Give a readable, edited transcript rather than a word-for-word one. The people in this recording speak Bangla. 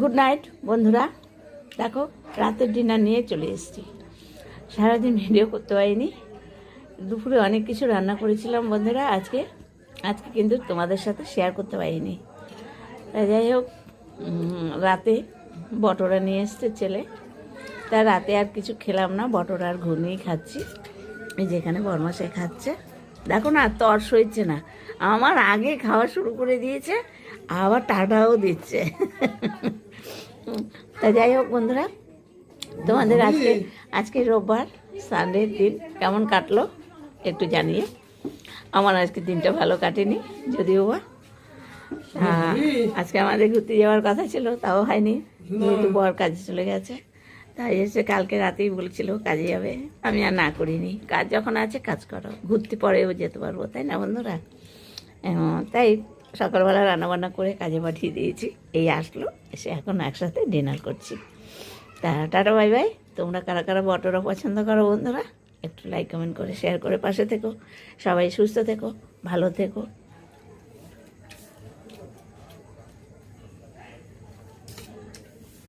গুড নাইট বন্ধুরা। দেখো রাতের ডিনার নিয়ে চলে এসেছি। সারাদিন ভিডিও করতে পারিনি, দুপুরে অনেক কিছু রান্না করেছিলাম বন্ধুরা। আজকে কিন্তু তোমাদের সাথে শেয়ার করতে পারিনি। তাই যাই হোক, রাতে বটরা নিয়ে এসছে ছেলে, তা রাতে আর কিছু খেলাম না, বটর আর ঘুগনি খাচ্ছি। এই যেখানে বরমাসায় খাচ্ছে, দেখো না তর সইছে না, আমার আগে খাওয়া শুরু করে দিয়েছে, আবার টাটাও দিচ্ছে। তা যাই হোক বন্ধুরা, তোমাদের আজকে রোববার, সানডের দিন কেমন কাটলো একটু জানিয়ে। আমার আজকে দিনটা ভালো কাটেনি, যদিও বা আজকে আমাদের ঘুরতে যাওয়ার কথা ছিল, তাও হয়নি, যেহেতু বর কাজে চলে গেছে। তাই এসে কালকে রাতেই বলছিল কাজে যাবে, আমি আর না করিনি। কাজ যখন আছে কাজ করো, ঘুরতে পরেও যেতে পারবো, তাই না বন্ধুরা? তাই সকালবেলা রান্নাবান্না করে কাজে পাঠিয়ে দিয়েছি। এই আসলো, এসে এখন একসাথে ডিনার করছি। তা টাটা বাই বাই। তোমরা কারা কারা বটরা পছন্দ করো বন্ধুরা, একটু লাইক কমেন্ট করে শেয়ার করে পাশে থেকো। সবাই সুস্থ থেকো, ভালো থেকো।